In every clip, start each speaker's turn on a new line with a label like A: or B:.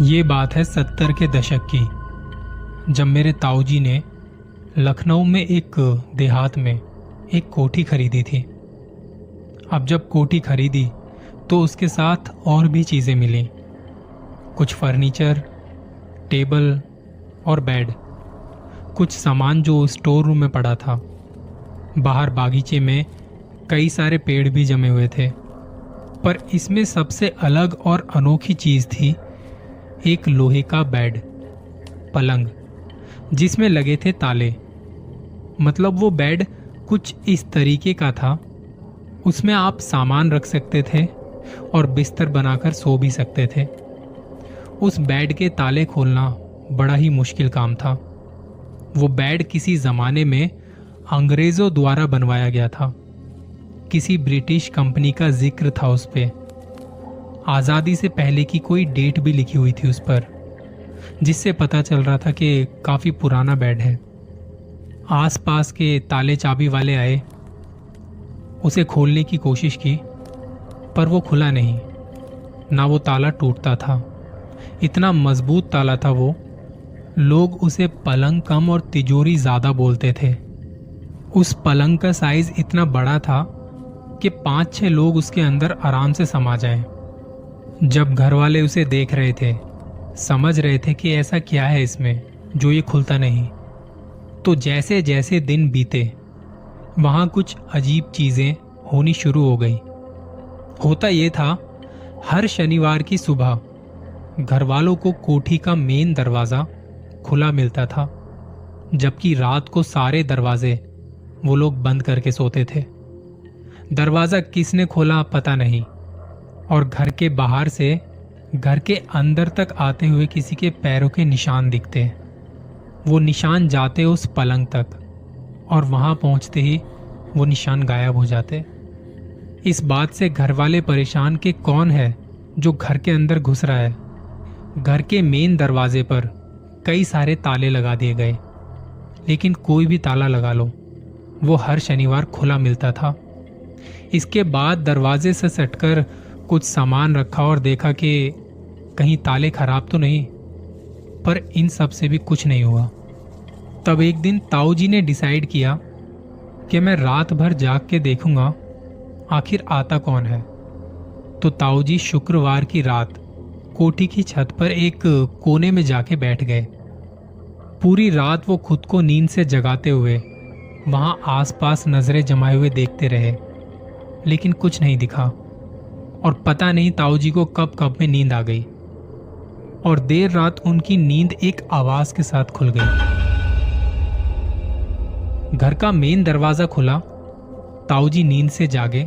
A: ये बात है 70 के दशक की, जब मेरे ताऊजी ने लखनऊ में एक देहात में एक कोठी खरीदी थी। अब जब कोठी खरीदी तो उसके साथ और भी चीज़ें मिली, कुछ फर्नीचर, टेबल और बेड, कुछ सामान जो स्टोर रूम में पड़ा था। बाहर बागीचे में कई सारे पेड़ भी जमे हुए थे, पर इसमें सबसे अलग और अनोखी चीज़ थी एक लोहे का बेड, पलंग, जिसमें लगे थे ताले। मतलब वो बेड कुछ इस तरीके का था, उसमें आप सामान रख सकते थे और बिस्तर बनाकर सो भी सकते थे। उस बेड के ताले खोलना बड़ा ही मुश्किल काम था। वो बेड किसी ज़माने में अंग्रेज़ों द्वारा बनवाया गया था। किसी ब्रिटिश कंपनी का जिक्र था उस पे। आज़ादी से पहले की कोई डेट भी लिखी हुई थी उस पर, जिससे पता चल रहा था कि काफ़ी पुराना बेड है। आसपास के ताले चाबी वाले आए, उसे खोलने की कोशिश की, पर वो खुला नहीं। ना वो ताला टूटता था, इतना मजबूत ताला था वो। लोग उसे पलंग कम और तिजोरी ज़्यादा बोलते थे। उस पलंग का साइज इतना बड़ा था कि 5-6 लोग उसके अंदर आराम से समा जाएं। जब घर वाले उसे देख रहे थे, समझ रहे थे कि ऐसा क्या है इसमें जो ये खुलता नहीं, तो जैसे जैसे दिन बीते वहां कुछ अजीब चीजें होनी शुरू हो गई। होता ये था, हर शनिवार की सुबह घर वालों को कोठी का मेन दरवाजा खुला मिलता था, जबकि रात को सारे दरवाजे वो लोग बंद करके सोते थे। दरवाजा किसने खोला पता नहीं, और घर के बाहर से घर के अंदर तक आते हुए किसी के पैरों के निशान दिखते। वो निशान जाते उस पलंग तक, और वहां पहुंचते ही वो निशान गायब हो जाते। इस बात से घर वाले परेशान कि कौन है जो घर के अंदर घुस रहा है। घर के मेन दरवाजे पर कई सारे ताले लगा दिए गए, लेकिन कोई भी ताला लगा लो, वो हर शनिवार खुला मिलता था। इसके बाद दरवाजे से सटकर कुछ सामान रखा और देखा कि कहीं ताले खराब तो नहीं, पर इन सब से भी कुछ नहीं हुआ। तब एक दिन ताऊजी ने डिसाइड किया कि मैं रात भर जाग के देखूंगा आखिर आता कौन है। तो ताऊजी शुक्रवार की रात कोठी की छत पर एक कोने में जाके बैठ गए। पूरी रात वो खुद को नींद से जगाते हुए वहां आसपास नजरें जमाए हुए देखते रहे, लेकिन कुछ नहीं दिखा। और पता नहीं ताऊजी को कब कब में नींद आ गई, और देर रात उनकी नींद एक आवाज के साथ खुल गई। घर का मेन दरवाजा खुला, ताऊजी नींद से जागे।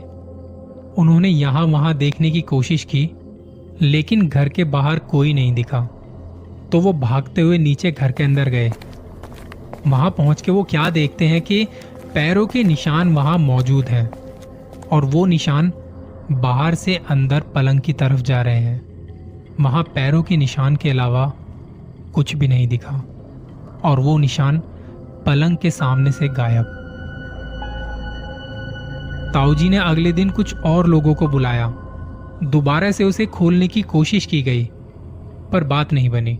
A: उन्होंने यहां वहां देखने की कोशिश की, लेकिन घर के बाहर कोई नहीं दिखा। तो वो भागते हुए नीचे घर के अंदर गए। वहां पहुंच के वो क्या देखते हैं कि पैरों के निशान वहां मौजूद हैं, और वो निशान बाहर से अंदर पलंग की तरफ जा रहे हैं। वहां पैरों के निशान के अलावा कुछ भी नहीं दिखा, और वो निशान पलंग के सामने से गायब। ताऊजी ने अगले दिन कुछ और लोगों को बुलाया। दोबारा से उसे खोलने की कोशिश की गई, पर बात नहीं बनी।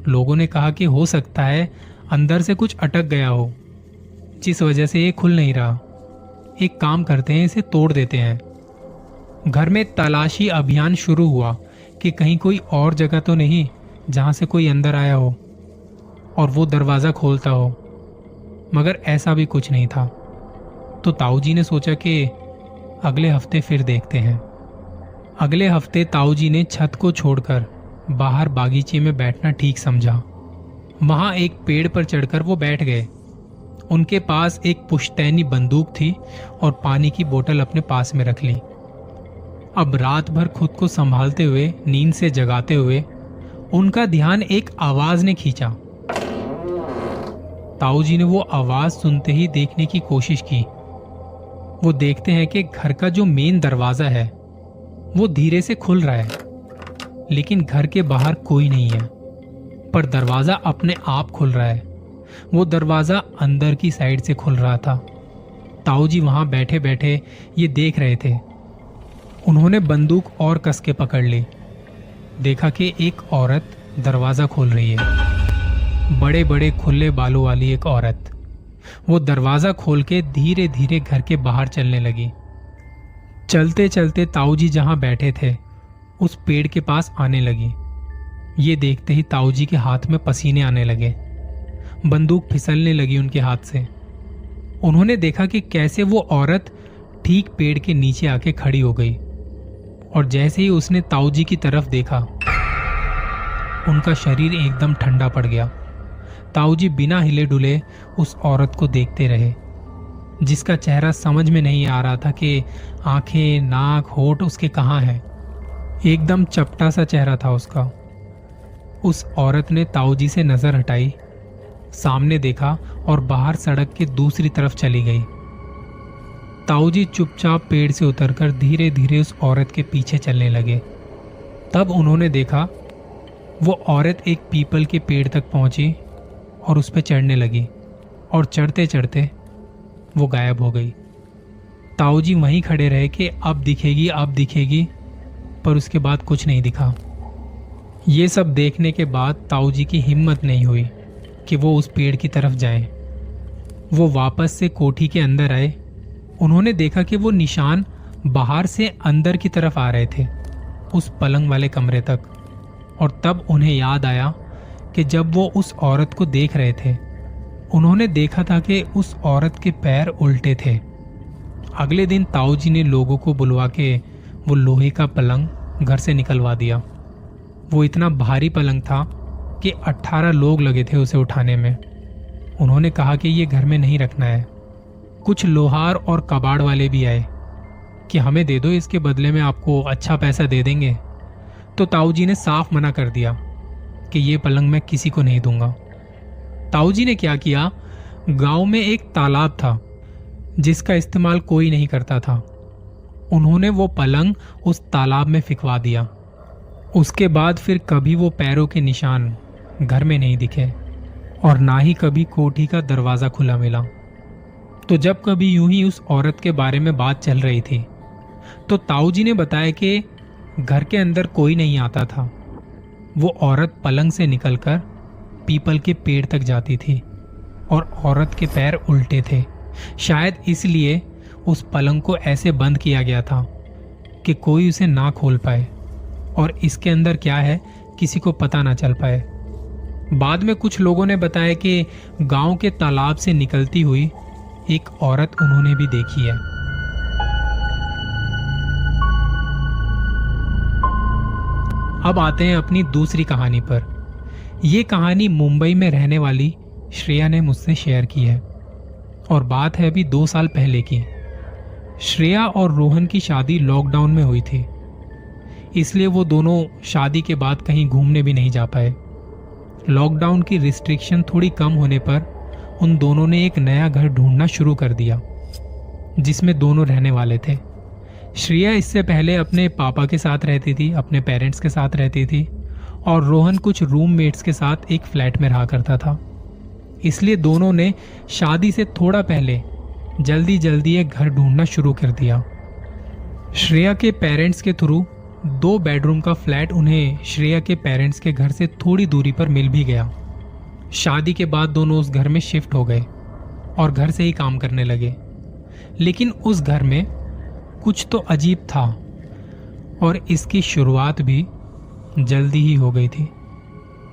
A: लोगों ने कहा कि हो सकता है अंदर से कुछ अटक गया हो, जिस वजह से ये खुल नहीं रहा। एक काम करते हैं, इसे तोड़ देते हैं। घर में तलाशी अभियान शुरू हुआ कि कहीं कोई और जगह तो नहीं जहां से कोई अंदर आया हो और वो दरवाजा खोलता हो, मगर ऐसा भी कुछ नहीं था। तो ताऊजी ने सोचा कि अगले हफ्ते फिर देखते हैं। अगले हफ्ते ताऊजी ने छत को छोड़कर बाहर बागीचे में बैठना ठीक समझा। वहां एक पेड़ पर चढ़कर वो बैठ गए। उनके पास एक पुश्तैनी बंदूक थी और पानी की बोतल अपने पास में रख ली। अब रात भर खुद को संभालते हुए, नींद से जगाते हुए, उनका ध्यान एक आवाज ने खींचा। ताऊजी ने वो आवाज सुनते ही देखने की कोशिश की। वो देखते हैं कि घर का जो मेन दरवाजा है वो धीरे से खुल रहा है, लेकिन घर के बाहर कोई नहीं है, पर दरवाजा अपने आप खुल रहा है। वो दरवाजा अंदर की साइड से खुल रहा था। ताऊजी वहां बैठे बैठे ये देख रहे थे। उन्होंने बंदूक और कस के पकड़ ली। देखा कि एक औरत दरवाजा खोल रही है। बड़े बड़े खुले बालों वाली एक औरत। वो दरवाजा खोल के धीरे धीरे घर के बाहर चलने लगी। चलते चलते ताऊ जी जहां बैठे थे उस पेड़ के पास आने लगी। ये देखते ही ताऊ जी के हाथ में पसीने आने लगे। बंदूक फिसलने लगी उनके हाथ से। उन्होंने देखा कि कैसे वो औरत ठीक पेड़ के नीचे आके खड़ी हो गई, और जैसे ही उसने ताऊ जी की तरफ देखा उनका शरीर एकदम ठंडा पड़ गया। ताऊ जी बिना हिले डुले उस औरत को देखते रहे, जिसका चेहरा समझ में नहीं आ रहा था कि आंखें, नाक, होठ उसके कहाँ हैं। एकदम चपटा सा चेहरा था उसका। उस औरत ने ताऊ जी से नजर हटाई, सामने देखा और बाहर सड़क के दूसरी तरफ चली गई। ताऊ जी चुपचाप पेड़ से उतरकर धीरे धीरे उस औरत के पीछे चलने लगे। तब उन्होंने देखा वो औरत एक पीपल के पेड़ तक पहुंची और उस पर चढ़ने लगी, और चढ़ते चढ़ते वो गायब हो गई। ताऊ जी वहीं खड़े रहे कि अब दिखेगी, पर उसके बाद कुछ नहीं दिखा। ये सब देखने के बाद ताऊ जी की हिम्मत नहीं हुई कि वो उस पेड़ की तरफ जाएं। वो वापस से कोठी के अंदर आए। उन्होंने देखा कि वो निशान बाहर से अंदर की तरफ आ रहे थे, उस पलंग वाले कमरे तक। और तब उन्हें याद आया कि जब वो उस औरत को देख रहे थे, उन्होंने देखा था कि उस औरत के पैर उल्टे थे। अगले दिन ताऊ जी ने लोगों को बुलवा के वो लोहे का पलंग घर से निकलवा दिया। वो इतना भारी पलंग था कि 18 लोग लगे थे उसे उठाने में। उन्होंने कहा कि ये घर में नहीं रखना है। कुछ लोहार और कबाड़ वाले भी आए कि हमें दे दो, इसके बदले में आपको अच्छा पैसा दे देंगे। तो ताऊ जी ने साफ मना कर दिया कि ये पलंग मैं किसी को नहीं दूंगा। ताऊ जी ने क्या किया, गांव में एक तालाब था जिसका इस्तेमाल कोई नहीं करता था। उन्होंने वो पलंग उस तालाब में फिकवा दिया। उसके बाद फिर कभी वो पैरों के निशान घर में नहीं दिखे, और ना ही कभी कोठी का दरवाजा खुला मिला। तो जब कभी यूं ही उस औरत के बारे में बात चल रही थी, तो ताऊ जी ने बताया कि घर के अंदर कोई नहीं आता था। वो औरत पलंग से निकलकर पीपल के पेड़ तक जाती थी, और औरत के पैर उल्टे थे। शायद इसलिए उस पलंग को ऐसे बंद किया गया था कि कोई उसे ना खोल पाए, और इसके अंदर क्या है किसी को पता ना चल पाए। बाद में कुछ लोगों ने बताया कि गांव के तालाब से निकलती हुई एक औरत उन्होंने भी देखी है। अब आते हैं अपनी दूसरी कहानी पर। यह कहानी मुंबई में रहने वाली श्रेया ने मुझसे शेयर की है, और बात है अभी 2 साल पहले की। श्रेया और रोहन की शादी लॉकडाउन में हुई थी, इसलिए वो दोनों शादी के बाद कहीं घूमने भी नहीं जा पाए। लॉकडाउन की रिस्ट्रिक्शन थोड़ी कम होने पर उन दोनों ने एक नया घर ढूंढना शुरू कर दिया, जिसमें दोनों रहने वाले थे। श्रेया इससे पहले अपने पापा के साथ रहती थी, अपने पेरेंट्स के साथ रहती थी, और रोहन कुछ रूममेट्स के साथ एक फ्लैट में रहा करता था। इसलिए दोनों ने शादी से थोड़ा पहले जल्दी जल्दी एक घर ढूंढना शुरू कर दिया। श्रेया के पेरेंट्स के थ्रू 2 बेडरूम का फ्लैट उन्हें श्रेया के पेरेंट्स के घर से थोड़ी दूरी पर मिल भी गया। शादी के बाद दोनों उस घर में शिफ्ट हो गए और घर से ही काम करने लगे। लेकिन उस घर में कुछ तो अजीब था, और इसकी शुरुआत भी जल्दी ही हो गई थी।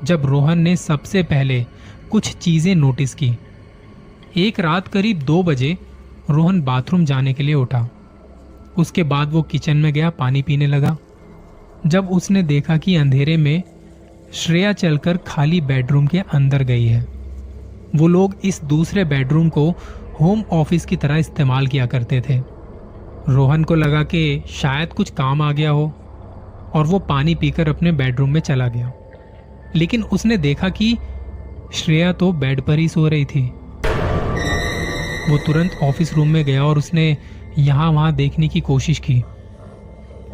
A: जब रोहन ने सबसे पहले कुछ चीजें नोटिस की। एक रात करीब 2 बजे रोहन बाथरूम जाने के लिए उठा। उसके बाद वो किचन में गया, पानी पीने लगा। जब उसने देखा कि अंधेरे में श्रेया चलकर खाली बेडरूम के अंदर गई है। वो लोग इस दूसरे बेडरूम को होम ऑफिस की तरह इस्तेमाल किया करते थे। रोहन को लगा कि शायद कुछ काम आ गया हो, और वो पानी पीकर अपने बेडरूम में चला गया। लेकिन उसने देखा कि श्रेया तो बेड पर ही सो रही थी। वो तुरंत ऑफिस रूम में गया और उसने यहाँ वहाँ देखने की कोशिश की।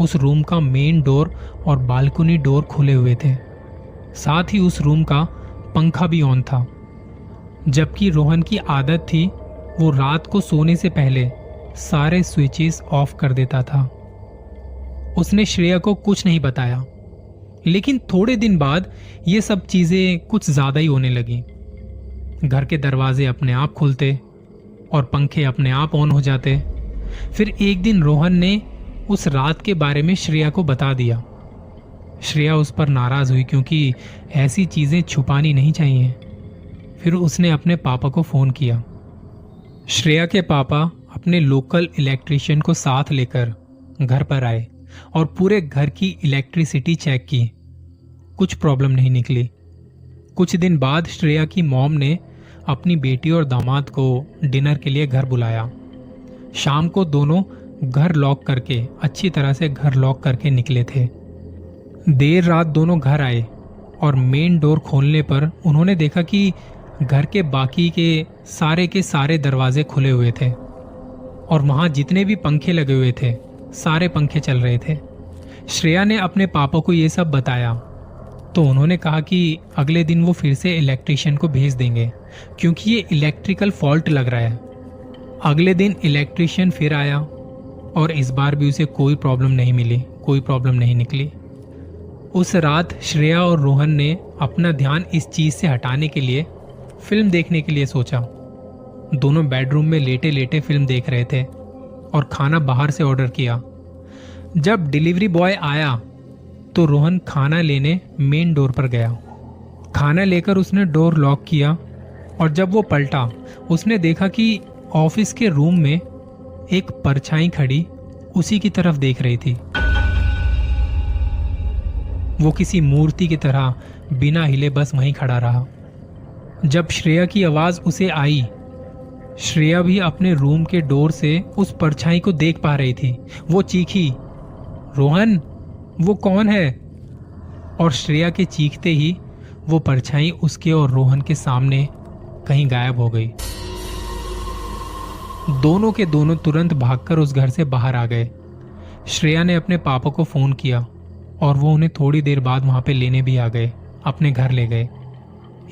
A: उस रूम का मेन डोर और बालकनी डोर खुले हुए थे। साथ ही उस रूम का पंखा भी ऑन था। जबकि रोहन की आदत थी वो रात को सोने से पहले सारे स्विचेस ऑफ कर देता था। उसने श्रेया को कुछ नहीं बताया लेकिन थोड़े दिन बाद ये सब चीजें कुछ ज्यादा ही होने लगी। घर के दरवाजे अपने आप खुलते और पंखे अपने आप ऑन हो जाते। फिर एक दिन रोहन ने उस रात के बारे में श्रेया को बता दिया। श्रेया उस पर नाराज हुई क्योंकि ऐसी चीजें छुपानी नहीं चाहिए। फिर उसने अपने पापा को फोन किया। श्रेया के पापा अपने लोकल इलेक्ट्रिशियन को साथ लेकर घर पर आए और पूरे घर की इलेक्ट्रिसिटी चेक की। कुछ प्रॉब्लम नहीं निकली। कुछ दिन बाद श्रेया की मॉम ने अपनी बेटी और दामाद को डिनर के लिए घर बुलाया। शाम को दोनों घर लॉक करके, अच्छी तरह से घर लॉक करके निकले थे। देर रात दोनों घर आए और मेन डोर खोलने पर उन्होंने देखा कि घर के बाकी के सारे दरवाजे खुले हुए थे और वहां जितने भी पंखे लगे हुए थे सारे पंखे चल रहे थे। श्रेया ने अपने पापा को ये सब बताया तो उन्होंने कहा कि अगले दिन वो फिर से इलेक्ट्रिशियन को भेज देंगे क्योंकि ये इलेक्ट्रिकल फॉल्ट लग रहा है। अगले दिन इलेक्ट्रिशियन फिर आया और इस बार भी उसे कोई प्रॉब्लम नहीं मिली, कोई प्रॉब्लम नहीं निकली। उस रात श्रेया और रोहन ने अपना ध्यान इस चीज से हटाने के लिए फिल्म देखने के लिए सोचा। दोनों बेडरूम में लेटे लेटे फिल्म देख रहे थे और खाना बाहर से ऑर्डर किया। जब डिलीवरी बॉय आया तो रोहन खाना लेने मेन डोर पर गया। खाना लेकर उसने डोर लॉक किया और जब वो पलटा उसने देखा कि ऑफिस के रूम में एक परछाई खड़ी उसी की तरफ देख रही थी। वो किसी मूर्ति की तरह बिना हिले बस वहीं खड़ा रहा। जब श्रेया की आवाज उसे आई, श्रेया भी अपने रूम के डोर से उस परछाई को देख पा रही थी। वो चीखी, रोहन वो कौन है? और श्रेया के चीखते ही वो परछाई उसके और रोहन के सामने कहीं गायब हो गई। दोनों के दोनों तुरंत भागकर उस घर से बाहर आ गए। श्रेया ने अपने पापा को फोन किया और वो उन्हें थोड़ी देर बाद वहां पे लेने भी आ गए, अपने घर ले गए।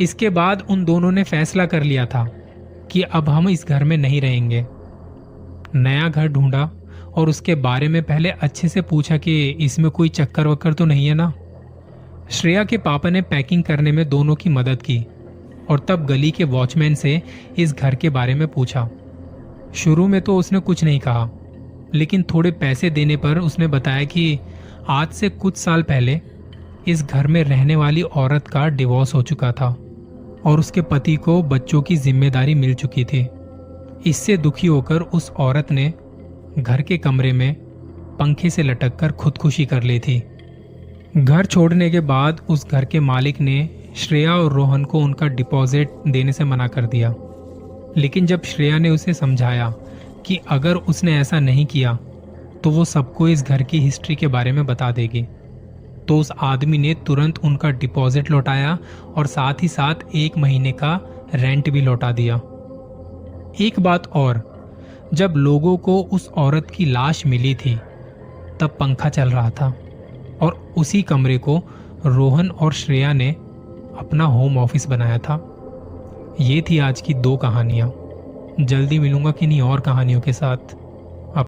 A: इसके बाद उन दोनों ने फैसला कर लिया था कि अब हम इस घर में नहीं रहेंगे। नया घर ढूंढा और उसके बारे में पहले अच्छे से पूछा कि इसमें कोई चक्कर वक्कर तो नहीं है ना। श्रेया के पापा ने पैकिंग करने में दोनों की मदद की और तब गली के वॉचमैन से इस घर के बारे में पूछा। शुरू में तो उसने कुछ नहीं कहा, लेकिन थोड़े पैसे देने पर उसने बताया कि आज से कुछ साल पहले इस घर में रहने वाली औरत का डिवोर्स हो चुका था और उसके पति को बच्चों की जिम्मेदारी मिल चुकी थी। इससे दुखी होकर उस औरत ने घर के कमरे में पंखे से लटककर खुदकुशी कर ली थी। घर छोड़ने के बाद उस घर के मालिक ने श्रेया और रोहन को उनका डिपॉजिट देने से मना कर दिया। लेकिन जब श्रेया ने उसे समझाया कि अगर उसने ऐसा नहीं किया तो वो सबको इस घर की हिस्ट्री के बारे में बता देगी, तो उस आदमी ने तुरंत उनका डिपॉजिट लौटाया और साथ ही साथ 1 महीने का रेंट भी लौटा दिया। एक बात और, जब लोगों को उस औरत की लाश मिली थी तब पंखा चल रहा था और उसी कमरे को रोहन और श्रेया ने अपना होम ऑफिस बनाया था। ये थी आज की 2 कहानियां। जल्दी मिलूंगा किन्हीं और कहानियों के साथ।